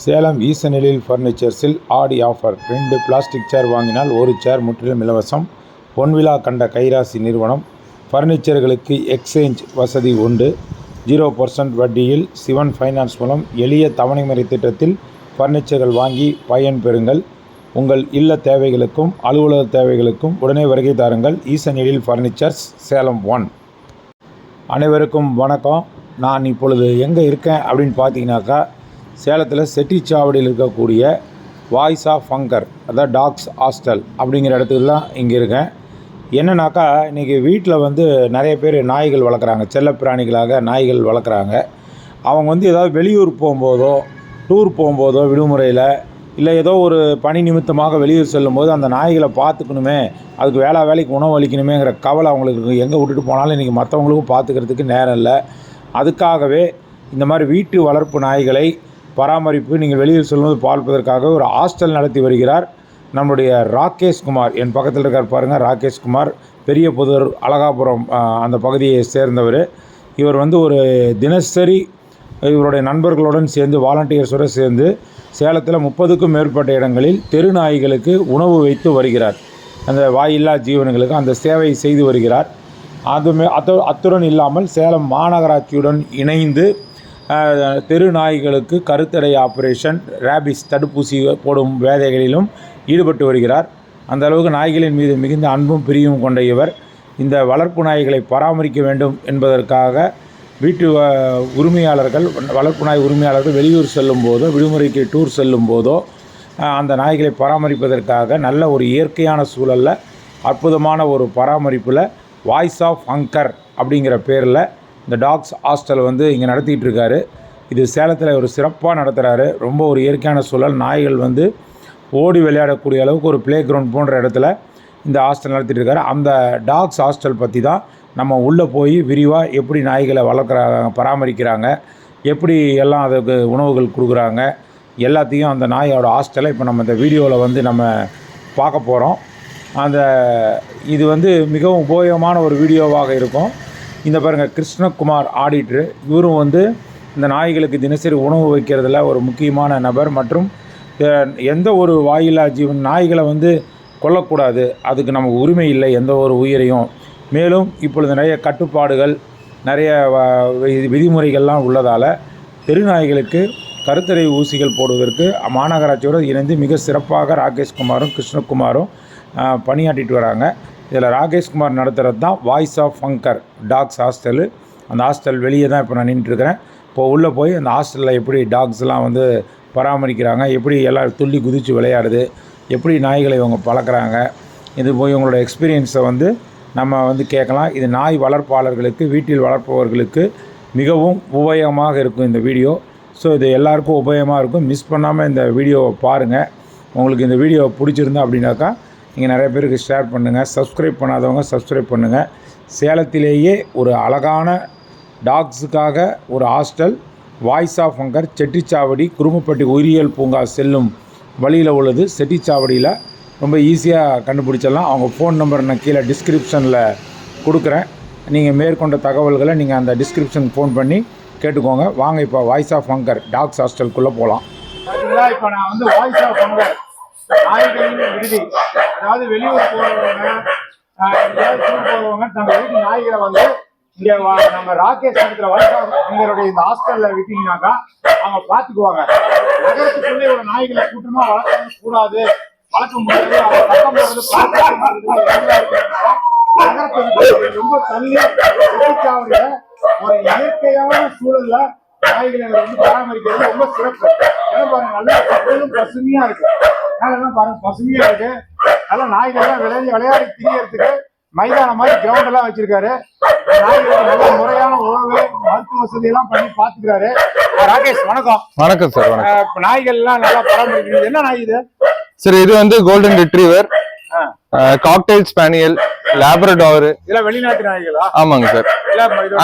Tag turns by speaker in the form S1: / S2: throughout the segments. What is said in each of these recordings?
S1: சேலம் ஈசனெழில் ஃபர்னிச்சர்ஸில் ஆடி offer 2 plastic chair வாங்கினால் 1 சேர் முற்றிலும் இலவசம். பொன்விழா கண்ட கைராசி நிறுவனம். ஃபர்னிச்சர்களுக்கு எக்ஸ்சேஞ்ச் வசதி உண்டு. 0% வட்டியில் சிவன் ஃபைனான்ஸ் மூலம் எளிய தவணை முறை திட்டத்தில் ஃபர்னிச்சர்கள் வாங்கி பயன் பெறுங்கள். உங்கள் இல்ல தேவைகளுக்கும் அலுவலக தேவைகளுக்கும் உடனே வருகை தாருங்கள். ஈசனெழில் ஃபர்னிச்சர்ஸ், சேலம் 1. அனைவருக்கும் வணக்கம். நான் இப்பொழுது எங்கே இருக்கேன் அப்படின்னு பார்த்தீங்கன்னாக்கா, சேலத்தில் செட்டிச்சாவடியில் இருக்கக்கூடிய வாய்ஸ் ஆஃப் ஹங்கர், அதாவது டாக்ஸ் ஹாஸ்டல் அப்படிங்கிற இடத்துக்குலாம் இங்கே இருக்கேன். என்னன்னாக்கா, இன்றைக்கி வீட்டில் நிறைய பேர் நாய்கள் வளர்க்குறாங்க, செல்லப்பிராணிகளாக நாய்கள் வளர்க்குறாங்க. அவங்க ஏதாவது வெளியூர் போகும்போதோ, டூர் போகும்போதோ, விடுமுறையில் இல்லை ஏதோ ஒரு பணி நிமித்தமாக வெளியூர் செல்லும்போது அந்த நாய்களை பார்த்துக்கணுமே, அதுக்கு வேலைக்கு உணவு அளிக்கணுமேங்கிற கவலை அவங்களுக்கு. எங்கே விட்டுட்டு போனாலும் இன்றைக்கி மற்றவங்களுக்கும் பார்த்துக்கிறதுக்கு நேரம் இல்லை. அதுக்காகவே இந்த மாதிரி வீட்டு வளர்ப்பு நாய்களை பராமரிப்பு நீங்கள் வெளியில் செல்லும்போது பார்ப்பதற்காக ஒரு ஹாஸ்டல் நடத்தி வருகிறார் நம்முடைய ராகேஷ்குமார். என் பக்கத்தில் இருக்கார் பாருங்கள், ராகேஷ்குமார். பெரிய புதூர், அழகாபுரம் அந்த பகுதியை சேர்ந்தவர். இவர் ஒரு தினசரி இவருடைய நண்பர்களுடன் சேர்ந்து, வாலண்டியர்ஸோடு சேர்ந்து சேலத்தில் 30க்கும் மேற்பட்ட இடங்களில் தெரு நாய்களுக்கு உணவு வைத்து வருகிறார். அந்த வாயில்லா ஜீவன்களுக்கு அந்த சேவை செய்து வருகிறார். அத்துடன் இல்லாமல் சேலம் மாநகராட்சியுடன் இணைந்து தெரு நாய்களுக்கு கருத்தடை ஆப்ரேஷன், ரேபிஸ் தடுப்பூசி போடும் வேலைகளிலும் ஈடுபட்டு வருகிறார். அந்த அளவுக்கு நாய்களின் மீது மிகுந்த அன்பும் பிரியும் கொண்ட இவர் இந்த வளர்ப்பு நாய்களை பராமரிக்க வேண்டும் என்பதற்காக வீட்டு உரிமையாளர்கள், வளர்ப்பு நாய் உரிமையாளர்கள் வெளியூர் செல்லும் போதோ, விடுமுறைக்கு டூர் செல்லும் போதோ அந்த நாய்களை பராமரிப்பதற்காக நல்ல ஒரு இயற்கையான சூழலில் அற்புதமான ஒரு பராமரிப்பில் வாய்ஸ் ஆஃப் ஹங்கர் அப்படிங்கிற பேரில் இந்த டாக்ஸ் ஹாஸ்டல் இங்கே நடத்திட்டு இருக்காரு. இது சேலத்தில் ஒரு சிறப்பாக நடத்துகிறாரு. ரொம்ப ஒரு இயற்கையான சூழல், நாய்கள் ஓடி விளையாடக்கூடிய அளவுக்கு ஒரு ப்ளே கிரவுண்ட் போன்ற இடத்துல இந்த ஹாஸ்டல் நடத்திட்டு இருக்காரு. அந்த டாக்ஸ் ஹாஸ்டல் பற்றி தான் நம்ம உள்ளே போய் விரிவாக எப்படி நாய்களை வளர்க்குறாங்க, பராமரிக்கிறாங்க, எப்படி எல்லாம் அதுக்கு உணவுகள் கொடுக்குறாங்க, எல்லாத்தையும் அந்த நாயோட ஹாஸ்டலை இப்போ நம்ம இந்த வீடியோவில் நம்ம பார்க்க போகிறோம். இது மிகவும் உபயோகமான ஒரு வீடியோவாக இருக்கும். இந்த பாருங்கள், கிருஷ்ணகுமார் ஆடிட்ரு. இவரும் இந்த நாய்களுக்கு தினசரி உணவு வைக்கிறதுல ஒரு முக்கியமான நபர். மற்றும் எந்த ஒரு வாயில்லா ஜீவன் நாய்களை கொல்லக்கூடாது, அதுக்கு நமக்கு உரிமை இல்லை எந்த ஒரு உயிரையும். மேலும் இப்பொழுது நிறைய கட்டுப்பாடுகள், நிறைய விதிமுறைகள்லாம் உள்ளதால் தெருநாய்களுக்கு கருத்தடை ஊசிகள் போடுவதற்கு மாநகராட்சியோடு இணைந்து மிக சிறப்பாக ராகேஷ்குமாரும் கிருஷ்ணகுமாரும் பணியாற்றிட்டு வராங்க. இதில் ராகேஷ்குமார் நடத்துகிறது தான் voice of hunger tax hostel. அந்த ஹாஸ்டல் வெளியே தான் இப்போ நான் நின்றுட்டுருக்கிறேன். இப்போ உள்ளே போய் அந்த ஹாஸ்டலில் எப்படி டாக்ஸ்லாம் பராமரிக்கிறாங்க, எப்படி எல்லாம் துள்ளி குதித்து விளையாடுது, எப்படி நாய்களை இவங்க பழக்கிறாங்க, இது போய் இவங்களோட எக்ஸ்பீரியன்ஸை நம்ம கேட்கலாம். இது நாய் வளர்ப்பாளர்களுக்கு, வீட்டில் வளர்ப்பவர்களுக்கு மிகவும் உபயோகமாக இருக்கும் இந்த வீடியோ. ஸோ இது எல்லாருக்கும் உபயோகமாக இருக்கும். மிஸ் பண்ணாமல் இந்த வீடியோவை பாருங்கள். உங்களுக்கு இந்த வீடியோ பிடிச்சிருந்தா அப்படின்னாக்கா நீங்கள் நிறைய பேருக்கு ஷேர் பண்ணுங்கள். சப்ஸ்கிரைப் பண்ணாதவங்க சப்ஸ்கிரைப் பண்ணுங்கள். சேலத்திலேயே ஒரு அழகான டாக்ஸுக்காக ஒரு hostel voice of hunger, Chettichavadi Kurumapatti உயிரியல் பூங்கா செல்லும் வழியில் உள்ளது. செட்டிச்சாவடியில் ரொம்ப ஈஸியாக கண்டுபிடிச்சிடலாம். அவங்க ஃபோன் நம்பர் நான் கீழே டிஸ்கிரிப்ஷனில் கொடுக்குறேன். நீங்கள் மேற்கொண்ட தகவல்களை நீங்கள் அந்த டிஸ்கிரிப்ஷனுக்கு ஃபோன் பண்ணி கேட்டுக்கோங்க. வாங்க இப்போ வாய்ஸ் ஆஃப் ஹங்கர் டாக்ஸ் ஹாஸ்டலுக்குள்ளே போகலாம். பார்த்தீங்களா, இப்போ நான் வாய்ஸ் ஆஃப் ஹங்கர் நாய்களின் விடுதி, அதாவது வெளியூர் போகிறவங்க, எங்கேயாவது டூர் போகிறவங்க நம்ம வீட்டு நாய்களை இங்கே நம்ம ராகேஷ் நடத்துகிற வாய்ஸ் ஆஃப் ஹங்கருடைய இந்த ஹாஸ்டலில் விட்டீங்கன்னாக்கா அவங்க பார்த்துக்குவாங்க. நகரத்துக்குள்ளே ஒரு நாய்களை கூட்டமாக வளர்க்க கூடாது, வளர்க்க முடியாது, அவங்க பக்கம் போகிறது நகரத்துக்கு ரொம்ப தள்ளி செட்டிச்சாவடியில ஒரு இயற்கையான சூழல்ல நாய்களை பராமரிக்கிறது ரொம்ப சிறப்பு. ஏன்னா பாருங்க, நல்லா பக்கமும் பசுமையா இருக்கு. அதெல்லாம் பாருங்க, பசுமையா இருக்கு. நல்லா நாய்கள்லாம் விளையாடி திரியறதுக்கு மைதானம் மாதிரி கிரவுண்ட் எல்லாம் வச்சிருக்காரு. நாய்களுக்கு நல்ல முறையான உணவு, மருத்துவ வசதி எல்லாம் பண்ணி பாத்துக்கிறாரு. ராகேஷ் வணக்கம்.
S2: வணக்கம் சார். வணக்கம்.
S1: இப்ப நாய்கள் எல்லாம் நல்லா பராமரிக்கிறது. என்ன நாய் இது
S2: சார்? இது golden retriever, cocktail spaniel, Labrador.
S1: இதெல்லாம் வெளிநாட்டு நாய்களா?
S2: ஆமாங்க சார்.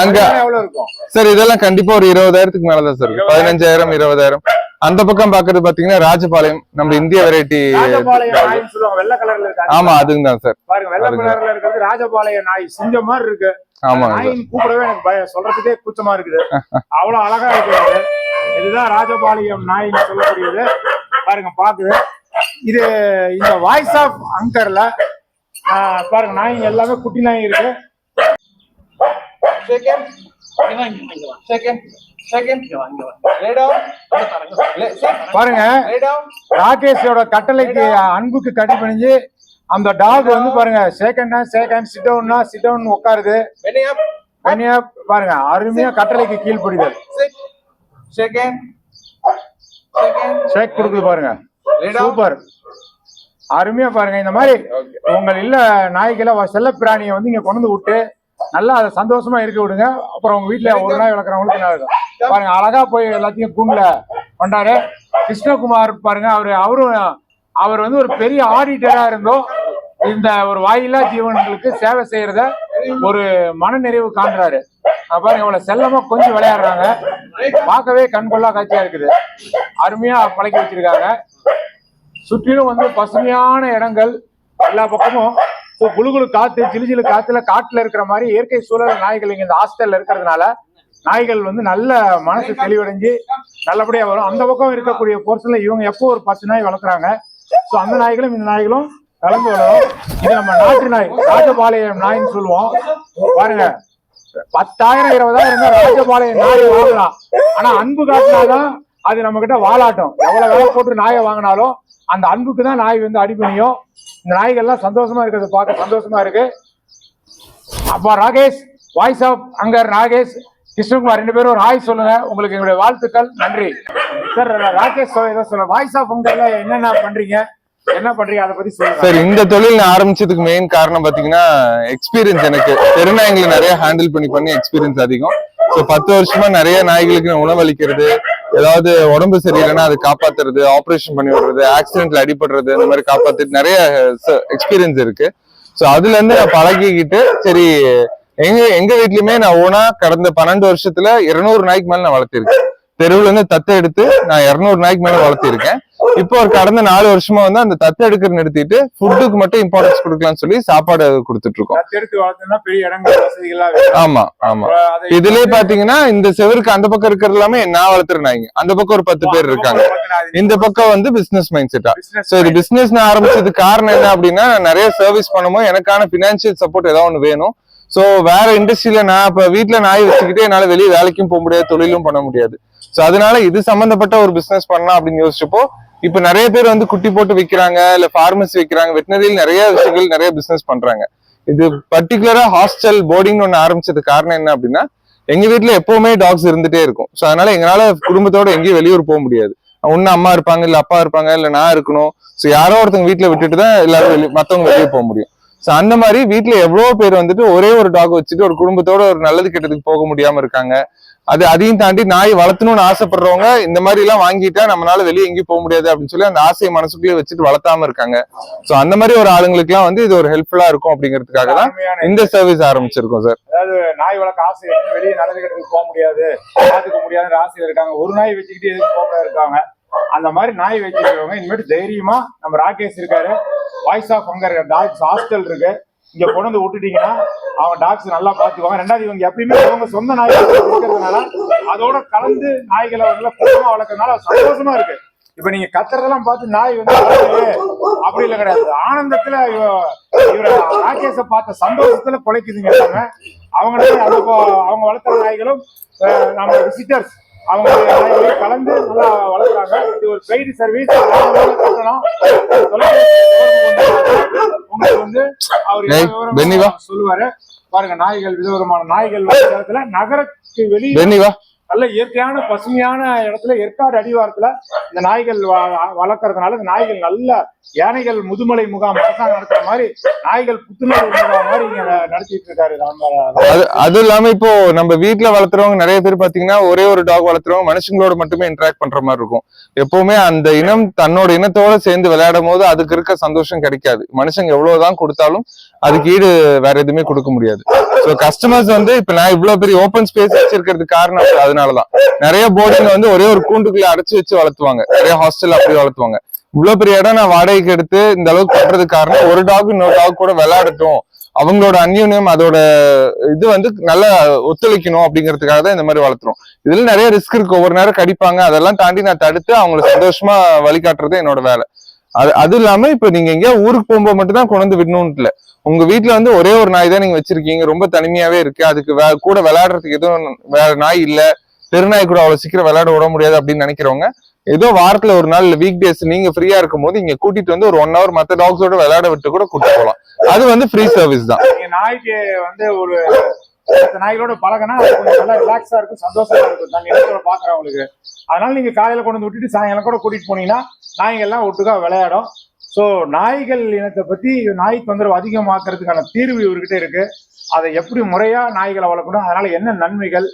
S1: அங்க எவ்வளவு இருக்கும்
S2: சார்? இதெல்லாம் கண்டிப்பா ஒரு 20,000க்கு மேலதான் சார். 15,000 20,000. அந்த பக்கம் பாக்குறது பாத்தீங்கன்னா ராஜபாளையம், நம்ம இந்திய வெரைட்டி.
S1: ராஜபாளையம் நாய்ன்னு சொல்லுவாங்க, வெள்ளை கலர்ல இருக்கு.
S2: ஆமா, அதுங்க தான் சார்.
S1: பாருங்க, வெள்ளை கலர்ல இருக்கிறது ராஜபாளையம் நாய், சிங்கம் மாதிரி இருக்கு.
S2: ஆமா,
S1: நாயின் கூப்பிடவே எனக்கு சொல்றதுக்கே கூச்சமா இருக்குது, அவ்வளவு அழகா இருக்குது. இதுதான் ராஜபாளையம் நாயின்னு சொல்லக்கூடியது. பாருங்க பாக்குது. இது இந்த வாய்ஸ் ஆஃப் அங்கர்ல பாருங்க நாய்ங்க எல்லாமே குட்டி நாய் இருக்கு. பாருங்க, ராகேஷோட கட்டளைக்கு அன்புக்கு கடிபணிஞ்சு அந்த டாக் வந்து பாருங்க செகண்ட் சிட் டவுன் உட்காருது. பாருங்க, அருமையா கட்டளைக்கு கீழ்ப்படிதல். ஷேக் கொடுக்குது பாருங்க, சூப்பர், அருமையா. பாருங்க, இந்த மாதிரி உங்கள் இல்ல நாய்களை செல்ல பிராணியை வந்து இங்க கொண்டு விட்டு நல்லா அதை சந்தோஷமா இருக்க விடுங்க. அப்புறம் உங்க வீட்டுல ஒரு நாய் வளர்க்குறவங்களுக்கு நல்லா இருக்கும். பாருங்க, அழகா போய் எல்லாத்தையும் கூண்டுல கொண்டாரு. கிருஷ்ணகுமார் பாருங்க, அவர் வந்து ஒரு பெரிய ஆடிட்டரா இருந்தோம் இந்த ஒரு வாயில்லா ஜீவன்களுக்கு சேவை செய்யறத ஒரு மனநிறைவு காண்றாரு. பாருங்க, இவ்வளவு செல்லமா கொஞ்சம் விளையாடுறாங்க, பார்க்கவே கண்கொள்ளா காட்சியா இருக்குது. அருமையா பழக்கி வச்சிருக்காங்க. சுற்றிலும் வந்து பசுமையான இடங்கள், எல்லா பக்கமும் குளுகுளு காத்து, சிலு காத்துல காட்டுல இருக்கிற மாதிரி இயற்கை சூழல். நாய்கள் இங்க இந்த ஹாஸ்டல்ல இருக்கிறதுனால நாய்கள் வந்து நல்ல மனசு தெளிவடைஞ்சு நல்லபடியா வரும். அந்த பக்கம் இருக்கக்கூடிய போர்ஷன்ல இவங்க எப்போ ஒரு 10 நாய் வளர்க்குறாங்க. ஸோ அந்த நாய்களும் இந்த நாய்களும் கலந்து வளரும். இது நம்ம நாட்டு நாய், ராஜபாளையம் நாயின்னு சொல்லுவோம். பாருங்க, 10,000 20,000 ராஜபாளையம் நாய் வாங்கலாம். ஆனா அன்பு காட்டினாதான் அது நம்ம கிட்ட வாலாட்டம். எவ்வளவு வேலை போட்டு நாயை வாங்கினாலும் அந்த அன்புக்கு தான் நாய் வந்து அடிபணியும். இந்த நாய்கள்லாம் சந்தோஷமா இருக்கிறது பார்க்க சந்தோஷமா இருக்கு. அப்பா ராகேஷ், வாய்ஸ் ஆஃப் அங்கர் ராகேஷ், கிருஷ்ணகுமார் 2 பேரும் ஒரு ஹாய் சொல்லுங்க. உங்களுக்கு எங்களுடைய வாழ்த்துக்கள், நன்றி சார். ராகேஷ் ஏதோ சொல்ல, வாய்ஸ் ஆஃப் அங்கர்ல என்னென்ன பண்றீங்க, என்ன பண்றீங்க, அதை பத்தி சொல்லுங்க
S2: சார். இந்த தொழில் நான் ஆரம்பிச்சதுக்கு மெயின் காரணம் பாத்தீங்கன்னா எக்ஸ்பீரியன்ஸ். எனக்கு தெருநாய்களை நிறைய ஹேண்டில் பண்ணி எக்ஸ்பீரியன்ஸ் அதிகம். ஸோ 10 வருஷமா நிறைய நாய்களுக்கு உணவளிக்கிறது, ஏதாவது உடம்பு சரியில்லைன்னா அதை காப்பாத்துறது, ஆப்ரேஷன் பண்ணி விடுறது, ஆக்சிடென்ட்ல அடிபடுறது, இந்த மாதிரி காப்பாத்துட்டு நிறைய எக்ஸ்பீரியன்ஸ் இருக்கு. ஸோ அதுல இருந்து நான் பழகிக்கிட்டு, சரி எங்க வீட்லயுமே நான் ஓனா கடந்த 12 வருஷத்துல 200 நாய்க்கு மேல நான் வளர்த்திருக்கேன். தெருவுல இருந்து தத்தை எடுத்து நான் 200 நாய்க்கு மேல வளர்த்திருக்கேன். இப்போ ஒரு கடந்த 4 வருஷமா வந்து அந்த தத்தை எடுக்கிற நிறுத்திட்டு ஃபுட்டுக்கு மட்டும் இம்பார்ட்டன்ஸ் கொடுக்கலாம்னு சொல்லி சாப்பாடு கொடுத்துட்டு இருக்கோம். ஆமா ஆமா. இதுலயே பாத்தீங்கன்னா இந்த செவருக்கு அந்த பக்கம் இருக்கிறது எல்லாமே நான் வளர்த்துற நாய்ங்க, அந்த பக்கம் ஒரு 10 பேர் இருக்காங்க. இந்த பக்கம் வந்து பிசினஸ் மைண்ட் செட்டா. சோ இது பிசினஸ் நான் ஆரம்பிச்சதுக்கு காரணம் என்ன அப்படின்னா, நிறைய சர்வீஸ் பண்ணும்போது எனக்கான பினான்சியல் சப்போர்ட் ஏதாவது ஒண்ணு வேணும். சோ வேற இண்டஸ்ட்ரியில நான் இப்ப வீட்டுல நாய் வச்சுக்கிட்டே என்னால வெளியே வேலைக்கும் போக முடியாது, தொழிலும் பண்ண முடியாது. சோ அதனால இது சம்பந்தப்பட்ட ஒரு பிசினஸ் பண்ணலாம் அப்படின்னு யோசிச்சப்போ, இப்ப நிறைய பேர் வந்து குட்டி போட்டு விற்கிறாங்க, இல்ல பார்மசி வைக்கிறாங்க, வெட்டினரியில் நிறைய விஷயங்கள் நிறைய பிசினஸ் பண்றாங்க. இது பர்டிகுலரா ஹாஸ்டல் போர்டிங் ஒண்ணு ஆரம்பிச்சது காரணம் என்ன அப்படின்னா, எங்க வீட்டுல எப்பவுமே டாக்ஸ் இருந்துட்டே இருக்கும். சோ அதனால எங்களால குடும்பத்தோட எங்கேயும் வெளியூர் போக முடியாது. ஒண்ணு அம்மா இருப்பாங்க, இல்ல அப்பா இருப்பாங்க, இல்ல நான் இருக்கணும். சோ யாரோ ஒருத்தவங்க வீட்டுல விட்டுட்டு தான் எல்லாரும் மத்தவங்க வெளியே போக முடியும். சோ அந்த மாதிரி வீட்டுல எவ்வளவு பேர் வந்துட்டு ஒரே ஒரு டாக் வச்சுட்டு ஒரு குடும்பத்தோட ஒரு நல்லது கெட்டதுக்கு போக முடியாம இருக்காங்க. அதையும் தாண்டி நாய் வளர்த்தணும்னு ஆசைப்படுறவங்க இந்த மாதிரி எல்லாம் வாங்கிட்டா நம்மளால வெளியே எங்கேயும் போக முடியாது அப்படின்னு சொல்லி அந்த ஆசையை மனசுக்குள்ளேயே வச்சுட்டு வளர்த்தாம இருக்காங்க. சோ அந்த மாதிரி ஒரு ஆளுங்களுக்கு எல்லாம் வந்து இது ஒரு ஹெல்ப்ஃபுல்லா இருக்கும் அப்படிங்கிறதுக்காக தான் இந்த சர்வீஸ் ஆரம்பிச்சிருக்கோம் சார்.
S1: அதாவது நாய் வளர்க்க ஆசை இருக்கு, வெளியே நல்லது கெட்டதுக்கு போக முடியாது, பாத்துக்க முடியாதுன்ற ஆசையில இருக்காங்க. ஒரு நாய் வச்சுக்கிட்டு எதுக்கு போக இருக்காங்க. அந்த மாதிரி நாய் வச்சுக்கிறவங்க இனிமேட்டு தைரியமா, நம்ம ராகேஷ் இருக்காரு, voice of anger dogs hostel இருக்கு, இங்க கொண்டு விட்டுட்டீங்கன்னா அவங்க டாக்ஸ் நல்லா பாத்துக்குவாங்க. ரெண்டாவது இவங்க எப்பயுமே அவங்க சொந்த நாய்கள் இருக்கிறதுனால அதோட கலந்து நாய்களை வந்து கூட்டமா வளர்க்கறதுனால சந்தோஷமா இருக்கு. இப்ப நீங்க கத்துறதெல்லாம் பார்த்து நாய் வந்து அப்படி இல்லை கிடையாது, ஆனந்தத்துல இவரை ராகேஷை பார்த்த சந்தோஷத்துல குலைக்குதுங்க எல்லாமே. அவங்க வளர்த்துற நாய்களும் நம்ம விசிட்டர்ஸ் அவங்க கலந்து நல்லா வளர்க்குறாங்க. இது ஒரு பெய்டு சர்வீஸ். கட்டணும் உங்களுக்கு வந்து அவர் சொல்லுவாரு. பாருங்க, நாய்கள் விதவிதமான நாய்கள் இடத்துல நகரத்துக்கு வெளியே நல்ல இயற்கையான பசுமையான இடத்துல ஏற்காடு அடிவாரத்துல இந்த நாய்கள் வளர்க்கறதுனால இந்த நாய்கள் நல்ல யானைகள் முதுமலை முகாம் அரசாங்கம் நடத்துற மாதிரி நாய்கள் புத்துணர்வு முகாம் மாதிரி இங்க நடத்திட்டு இருக்காரு.
S2: அது இல்லாம இப்போ நம்ம வீட்டுல வளர்த்துறவங்க நிறைய பேர் பாத்தீங்கன்னா ஒரே ஒரு டாக் வளர்த்துறவங்க மனுஷங்களோட மட்டுமே இன்டராக்ட் பண்ற மாதிரி இருக்கும். எப்பவுமே அந்த இனம் தன்னோட இனத்தோட சேர்ந்து விளையாடும் போது அதுக்கு இருக்க சந்தோஷம் கிடைக்காது. மனுஷங்க எவ்வளவுதான் கொடுத்தாலும் அதுக்கு ஈடு வேற எதுவுமே கொடுக்க முடியாது. ஸோ கஸ்டமர்ஸ் வந்து இப்ப நான் இவ்வளவு பெரிய ஓப்பன் ஸ்பேஸ் வச்சிருக்கிறதுக்கு காரணம் அதனாலதான். நிறைய போர்டிங் வந்து ஒரே ஒரு கூண்டுக்குள்ள அடைச்சு வச்சு வளர்த்துவாங்க, நிறைய ஹாஸ்டல் அப்படி வளர்த்துவாங்க. இவ்வளவு பெரிய இடம் நான் வாடகைக்கு எடுத்து இந்த அளவுக்கு கட்டுறதுக்கு காரணம் ஒரு டாக் இன்னொரு டாக் கூட விளையாடட்டும், அவங்களோட அந்யூன்யம் அதோட இது வந்து நல்லா ஒத்துழைக்கணும் அப்படிங்கிறதுக்காக தான் இந்த மாதிரி வளர்த்துறோம். இதுல நிறைய ரிஸ்க் இருக்கு, ஒவ்வொரு நேரம் கடிப்பாங்க, அதெல்லாம் தாண்டி நான் தடுத்து அவங்களை சந்தோஷமா வழிகாட்டுறது என்னோட வேலை. அது இல்லாம இப்ப நீங்க எங்கேயா ஊருக்கு போகும்போது மட்டும் தான் கொண்டு வந்து விடணும்னு இல்ல, உங்க வீட்டுல வந்து ஒரே ஒரு நாய் தான் நீங்க வச்சிருக்கீங்க, ரொம்ப தனிமையாவே இருக்கு, அதுக்கு கூட விளையாடுறதுக்கு எதுவும் வேற நாய் இல்ல, தெருநாய் கூட அவ்வளவு சீக்கிரம் விளையாட விட முடியாது அப்படின்னு நினைக்கிறவங்க ஏதோ வாரத்துல ஒரு நாள் வீக் டேஸ் நீங்க ஃப்ரீயா இருக்கும் போது இங்க கூட்டிட்டு வந்து ஒரு 1 hour மத்த டாக்ஸோட விளையாட விட்டு கூட கூட்டிட்டு போகலாம். அது வந்து ஃப்ரீ சர்வீஸ் தான்.
S3: நாய்க்கு வந்து ஒரு நாய்களோட பழகினா நல்லா ரிலாக்ஸா இருக்கும், சந்தோஷமா இருக்கும் நாங்க இடத்துல பாக்குறவங்களுக்கு. அதனால நீங்க காலையில கொண்டு வந்து விட்டுட்டு சாயங்காலம் கூட கூட்டிட்டு போனீங்கன்னா நாய்கள் எல்லாம் ஒட்டுக்கா விளையாடும். ஸோ நாய்கள் இனத்தை பத்தி நாய் தொந்தரவு அதிகமாக்குறதுக்கான தீர்வு இவர்கிட்ட இருக்கு. அதை எப்படி முறையா நாய்களை வளர்க்கணும், அதனால என்ன நன்மைகள்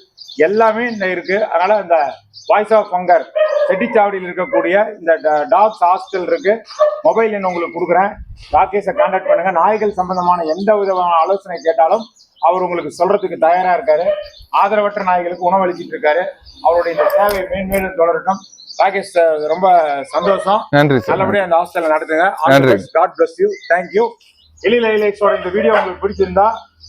S3: எல்லாமே இருக்கு. அதனால இந்த வாய்ஸ் ஆஃப் ஃபங்கர் செட்டிச்சாவடியில் இருக்கக்கூடிய இந்த டாக்ஸ் ஹாஸ்டல் இருக்கு. மொபைல் எண் உங்களுக்கு கொடுக்குறேன், ராகேஷை கான்டாக்ட் பண்ணுங்க. நாய்கள் சம்பந்தமான எந்த விதமான ஆலோசனை கேட்டாலும் அவர் உங்களுக்கு சொல்றதுக்கு தயாரா இருக்காரு. ஆதரவற்ற நாய்களுக்கு உணவளிச்சிட்டு இருக்காரு. அவருடைய இந்த சேவை மேன்மேலும் தொடரட்டும். ராகேஷ் ரொம்ப சந்தோஷம்.
S2: நன்றி,
S3: நல்லபடியா அந்த ஹாஸ்டல்ல நடத்துங்க. God bless you. Thank you. எழில் ஹைலைட்ஸோட இந்த வீடியோ உங்களுக்கு பிடிச்சிருந்தா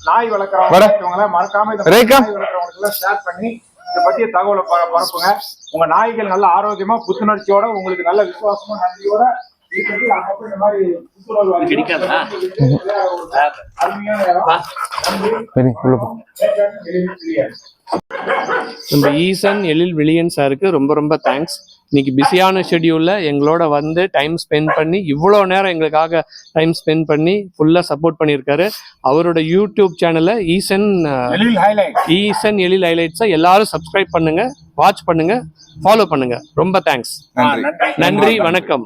S3: நாய் வளர்க்குறவங்க மறக்காம இந்த நாய் வளர்க்குறவங்களுக்கு ஷேர் பண்ணி இதை பத்திய தகவலை பரப்புங்க. உங்க நாய்கள் நல்ல ஆரோக்கியமா புத்துணர்ச்சியோட உங்களுக்கு நல்ல விசுவாசமா நன்றியோட
S4: நம்ம ஈசன் எழில் விழியன் சாருக்கு ரொம்ப ரொம்ப தேங்க்ஸ். இன்னைக்கு பிஸியான ஷெட்யூல்ல எங்களோட வந்து டைம் ஸ்பெண்ட் பண்ணி இவ்வளோ நேரம் எங்களுக்காக டைம் ஸ்பெண்ட் பண்ணி ஃபுல்லா சப்போர்ட் பண்ணியிருக்காரு. அவரோட யூடியூப் சேனல்ல ஈசன் எழில் ஹைலைட்ஸை எல்லாரும் சப்ஸ்கிரைப் பண்ணுங்க, வாட்ச் பண்ணுங்க, ஃபாலோ பண்ணுங்க. ரொம்ப தேங்க்ஸ். நன்றி, வணக்கம்.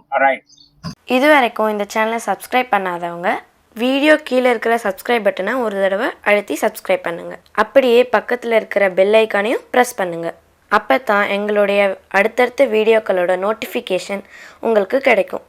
S5: இது வரைக்கும் இந்த சேனலை சப்ஸ்கிரைப் பண்ணாதவங்க வீடியோ கீழே இருக்கிற சப்ஸ்கிரைப் பட்டனை ஒரு தடவை அழுத்தி சப்ஸ்கிரைப் பண்ணுங்கள். அப்படியே பக்கத்தில் இருக்கிற பெல் ஐக்கானையும் ப்ரெஸ் பண்ணுங்கள். அப்போ தான் எங்களுடைய அடுத்தடுத்த வீடியோக்களோட நோட்டிஃபிகேஷன் உங்களுக்கு கிடைக்கும்.